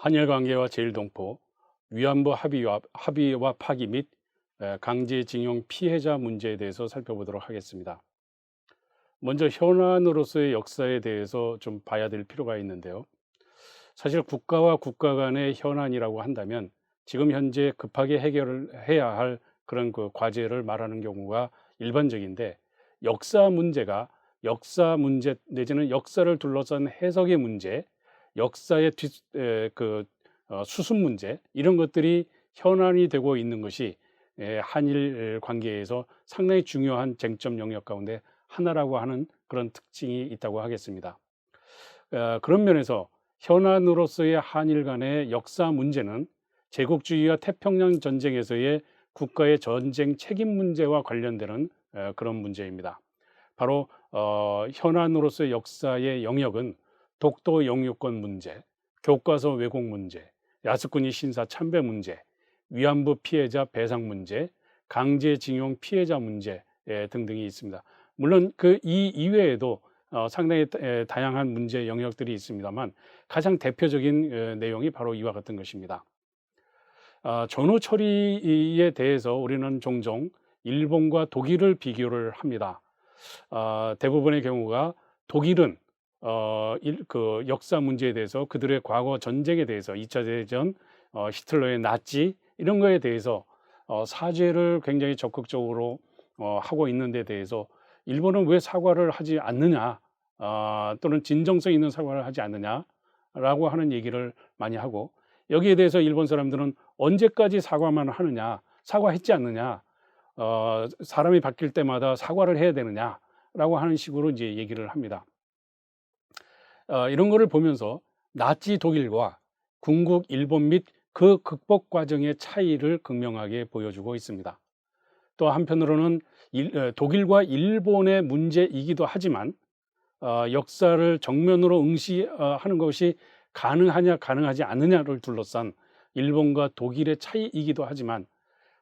한일 관계와 제일동포, 위안부 합의와 파기 및 강제징용 피해자 문제에 대해서 살펴보도록 하겠습니다. 먼저 현안으로서의 역사에 대해서 좀 봐야 될 필요가 있는데요. 사실 국가와 국가 간의 현안이라고 한다면 지금 현재 급하게 해결을 해야 할 그런 그 과제를 말하는 경우가 일반적인데, 역사 문제 내지는 역사를 둘러싼 해석의 문제, 역사의 수습 문제, 이런 것들이 현안이 되고 있는 것이 한일 관계에서 상당히 중요한 쟁점 영역 가운데 하나라고 하는 그런 특징이 있다고 하겠습니다. 그런 면에서 현안으로서의 한일 간의 역사 문제는 제국주의와 태평양 전쟁에서의 국가의 전쟁 책임 문제와 관련되는 그런 문제입니다. 바로 현안으로서의 역사의 영역은 독도 영유권 문제, 교과서 왜곡 문제, 야스쿠니 신사 참배 문제, 위안부 피해자 배상 문제, 강제징용 피해자 문제 등등이 있습니다. 물론 그 이 이외에도 상당히 다양한 문제 영역들이 있습니다만, 가장 대표적인 내용이 바로 이와 같은 것입니다. 전후 처리에 대해서 우리는 종종 일본과 독일을 비교를 합니다. 대부분의 경우가 독일은 그 역사 문제에 대해서, 그들의 과거 전쟁에 대해서, 2차 대전, 히틀러의 나치 이런 거에 대해서 사죄를 굉장히 적극적으로 하고 있는 데 대해서 일본은 왜 사과를 하지 않느냐, 또는 진정성 있는 사과를 하지 않느냐라고 하는 얘기를 많이 하고, 여기에 대해서 일본 사람들은 언제까지 사과만 하느냐, 사과했지 않느냐, 사람이 바뀔 때마다 사과를 해야 되느냐라고 하는 식으로 이제 얘기를 합니다. 이런 거를 보면서 나치 독일과 군국 일본 및 그 극복 과정의 차이를 극명하게 보여주고 있습니다. 또 한편으로는 독일과 일본의 문제이기도 하지만 역사를 정면으로 응시하는 것이 가능하냐 가능하지 않느냐를 둘러싼 일본과 독일의 차이이기도 하지만,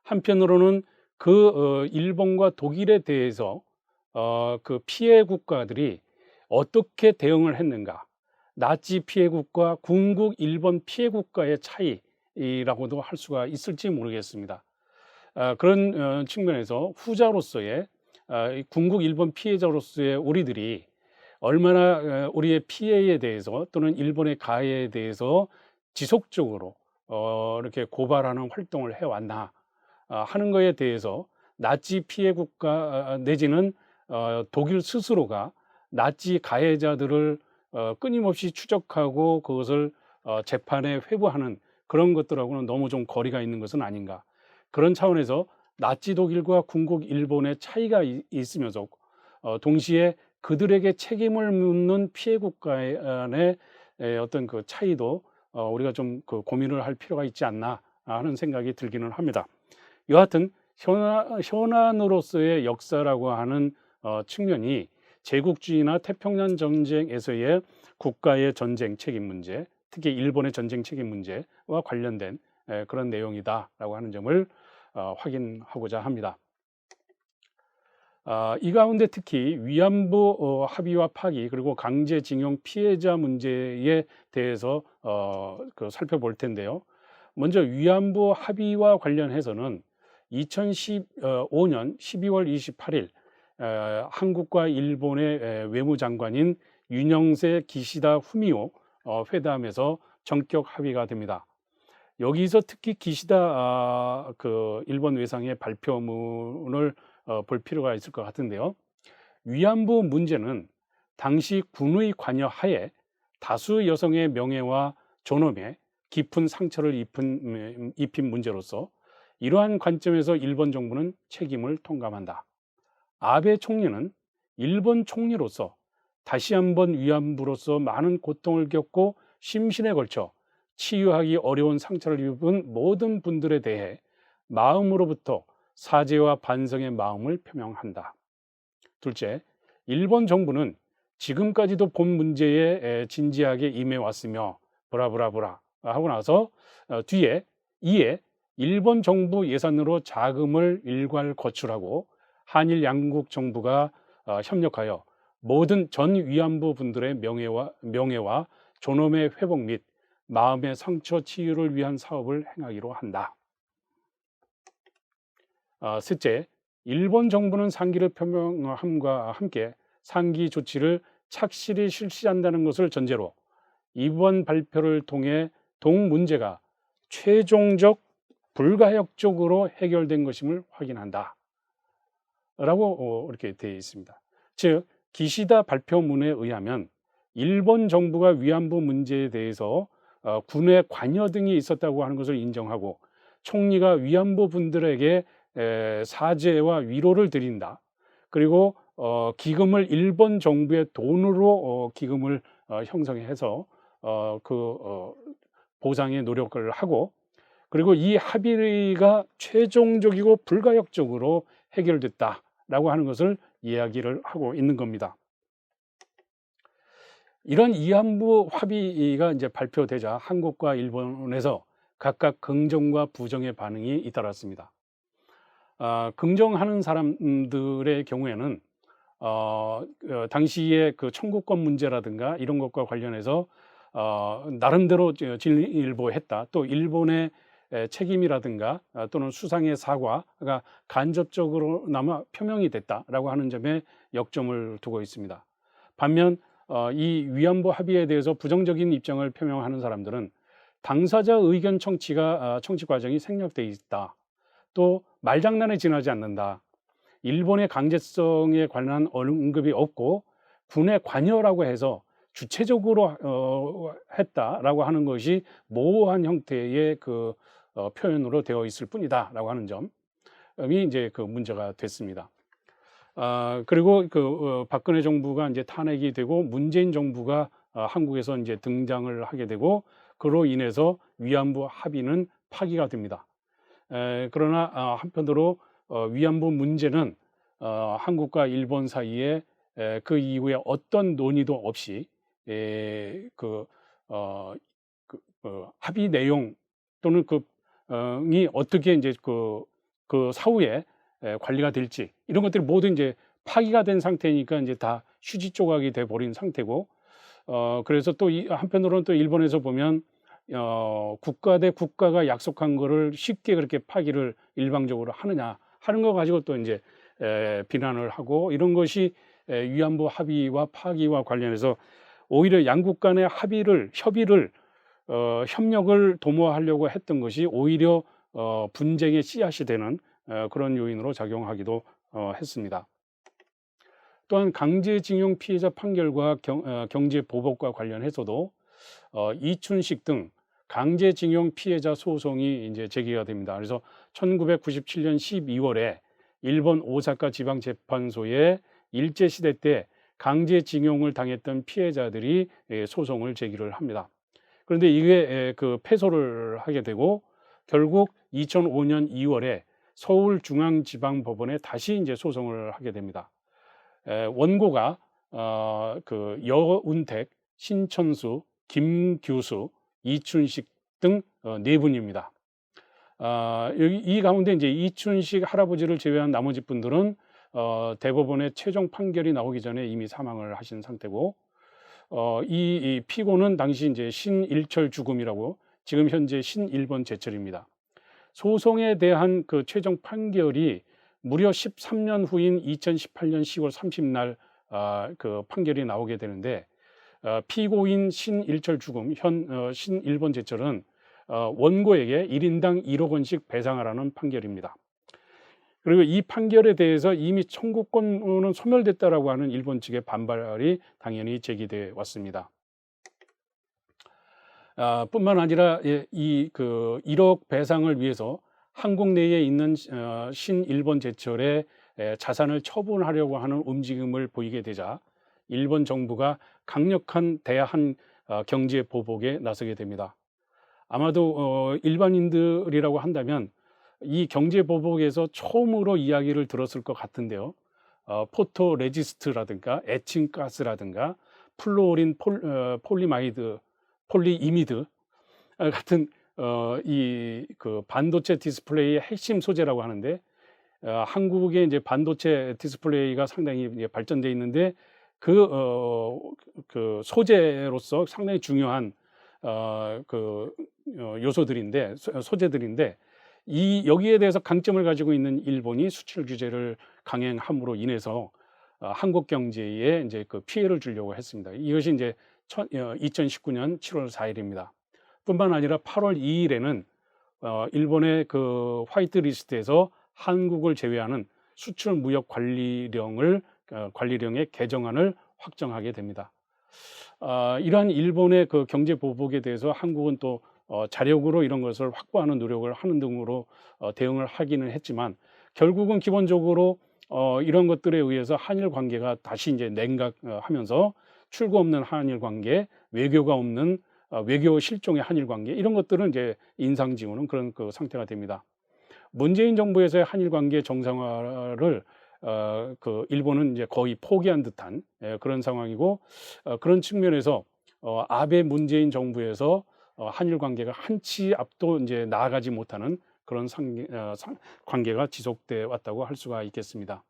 한편으로는 그 일본과 독일에 대해서 그 피해 국가들이 어떻게 대응을 했는가, 나치 피해국과 군국 일본 피해국가의 차이라고도 할 수가 있을지 모르겠습니다. 그런 측면에서 후자로서의 군국 일본 피해자로서의 우리들이 얼마나 우리의 피해에 대해서 또는 일본의 가해에 대해서 지속적으로 이렇게 고발하는 활동을 해왔나 하는 것에 대해서, 나치 피해 국가 내지는 독일 스스로가 나치 가해자들을 끊임없이 추적하고 그것을 재판에 회부하는 그런 것들하고는 너무 좀 거리가 있는 것은 아닌가. 그런 차원에서 나치 독일과 군국 일본의 차이가 있으면서 동시에 그들에게 책임을 묻는 피해 국가의 어떤 그 차이도 우리가 좀 그 고민을 할 필요가 있지 않나 하는 생각이 들기는 합니다. 여하튼 현안으로서의 역사라고 하는 측면이 제국주의나 태평양 전쟁에서의 국가의 전쟁 책임 문제, 특히 일본의 전쟁 책임 문제와 관련된 그런 내용이다라고 하는 점을 확인하고자 합니다. 이 가운데 특히 위안부 합의와 파기, 그리고 강제징용 피해자 문제에 대해서 살펴볼 텐데요. 먼저 위안부 합의와 관련해서는 2015년 12월 28일 한국과 일본의 외무장관인 윤영세 기시다 후미오 회담에서 전격 합의가 됩니다. 여기서 특히 기시다 그 일본 외상의 발표문을 볼 필요가 있을 것 같은데요. 위안부 문제는 당시 군의 관여 하에 다수 여성의 명예와 존엄에 깊은 상처를 입힌 문제로서 이러한 관점에서 일본 정부는 책임을 통감한다. 아베 총리는 일본 총리로서 다시 한번 위안부로서 많은 고통을 겪고 심신에 걸쳐 치유하기 어려운 상처를 입은 모든 분들에 대해 마음으로부터 사죄와 반성의 마음을 표명한다. 둘째, 일본 정부는 지금까지도 본 문제에 진지하게 임해왔으며 브라브라브라 하고 나서 뒤에 이에 일본 정부 예산으로 자금을 일괄 거출하고 한일 양국 정부가 협력하여 모든 전 위안부 분들의 명예와 존엄의 회복 및 마음의 상처 치유를 위한 사업을 행하기로 한다. 셋째, 일본 정부는 상기를 표명함과 함께 상기 조치를 착실히 실시한다는 것을 전제로 이번 발표를 통해 동 문제가 최종적 불가역적으로 해결된 것임을 확인한다. 라고 이렇게 되어 있습니다. 즉, 기시다 발표문에 의하면 일본 정부가 위안부 문제에 대해서 군의 관여 등이 있었다고 하는 것을 인정하고 총리가 위안부 분들에게 사죄와 위로를 드린다. 그리고 기금을 일본 정부의 돈으로 기금을 형성해서 보상에 노력을 하고, 그리고 이 합의가 최종적이고 불가역적으로 해결됐다라고 하는 것을 이야기를 하고 있는 겁니다. 이런 위안부 합의가 이제 발표되자 한국과 일본에서 각각 긍정과 부정의 반응이 잇따랐습니다. 긍정하는 사람들의 경우에는 당시에 그 청구권 문제라든가 이런 것과 관련해서 나름대로 진일보했다. 또 일본의 책임이라든가 또는 수상의 사과가 간접적으로나마 표명이 됐다라고 하는 점에 역점을 두고 있습니다. 반면 이 위안부 합의에 대해서 부정적인 입장을 표명하는 사람들은 당사자 의견 청취 과정이 생략돼 있다. 또 말장난에 지나지 않는다. 일본의 강제성에 관한 언급이 없고 군의 관여라고 해서 주체적으로 했다라고 하는 것이 모호한 형태의 표현으로 되어 있을 뿐이다라고 하는 점이 이제 문제가 됐습니다. 그리고 박근혜 정부가 이제 탄핵이 되고 문재인 정부가 한국에서 이제 등장을 하게 되고 그로 인해서 위안부 합의는 파기가 됩니다. 그러나 한편으로 위안부 문제는 한국과 일본 사이에 그 이후에 어떤 논의도 없이 합의 내용 또는 이 어떻게 이제 그 사후에 관리가 될지 이런 것들이 모두 이제 파기가 된 상태니까 이제 다 휴지 조각이 돼 버린 상태고, 그래서 또 한편으로는 또 일본에서 보면 국가 대 국가가 약속한 거를 쉽게 그렇게 파기를 일방적으로 하느냐 하는 거 가지고 또 이제 비난을 하고, 이런 것이 위안부 합의와 파기와 관련해서 오히려 양국 간의 협의를 협력을 도모하려고 했던 것이 오히려 분쟁의 씨앗이 되는 그런 요인으로 작용하기도 했습니다. 또한 강제징용 피해자 판결과 경제 보복과 관련해서도 이춘식 등 강제징용 피해자 소송이 이제 제기가 됩니다. 그래서 1997년 12월에 일본 오사카 지방재판소에 일제시대 때 강제징용을 당했던 피해자들이 소송을 제기를 합니다. 그런데 이게 패소를 하게 되고 결국 2005년 2월에 서울중앙지방법원에 다시 이제 소송을 하게 됩니다. 원고가 여운택, 신천수, 김규수, 이춘식 등 네 분입니다. 이 가운데 이제 이춘식 할아버지를 제외한 나머지 분들은 대법원의 최종 판결이 나오기 전에 이미 사망을 하신 상태고, 이 피고는 당시 이제 신일철 주금이라고 지금 현재 신일본 제철입니다. 소송에 대한 그 최종 판결이 무려 13년 후인 2018년 10월 30날 그 판결이 나오게 되는데, 피고인 신일철 주금, 현 신일본 제철은 원고에게 1인당 1억 원씩 배상하라는 판결입니다. 그리고 이 판결에 대해서 이미 청구권은 소멸됐다라고 하는 일본 측의 반발이 당연히 제기돼 왔습니다. 뿐만 아니라 이 1억 배상을 위해서 한국 내에 있는 신일본 제철의 자산을 처분하려고 하는 움직임을 보이게 되자 일본 정부가 강력한 대한 경제 보복에 나서게 됩니다. 아마도 일반인들이라고 한다면 이 경제 보복에서 처음으로 이야기를 들었을 것 같은데요. 포토 레지스트라든가 에칭가스라든가 플루오린 폴리이미드 같은 이 반도체 디스플레이의 핵심 소재라고 하는데, 한국의 이제 반도체 디스플레이가 상당히 이제 발전돼 있는데 그 소재로서 상당히 중요한 요소들인데 소재들인데 여기에 대해서 강점을 가지고 있는 일본이 수출 규제를 강행함으로 인해서 한국 경제에 이제 그 피해를 주려고 했습니다. 이것이 이제 2019년 7월 4일입니다. 뿐만 아니라 8월 2일에는 일본의 그 화이트 리스트에서 한국을 제외하는 수출 무역 관리령의 개정안을 확정하게 됩니다. 이러한 일본의 그 경제 보복에 대해서 한국은 또 자력으로 이런 것을 확보하는 노력을 하는 등으로 대응을 하기는 했지만 결국은 기본적으로 이런 것들에 의해서 한일 관계가 다시 이제 냉각하면서 출구 없는 한일 관계, 외교가 없는 외교 실종의 한일 관계 이런 것들은 이제 인상 지우는 그런 그 상태가 됩니다. 문재인 정부에서의 한일 관계 정상화를 그 일본은 이제 거의 포기한 듯한 그런 상황이고 그런 측면에서 아베 문재인 정부에서 한일 관계가 한치 앞도 이제 나아가지 못하는 그런 관계가 지속돼 왔다고 할 수가 있겠습니다.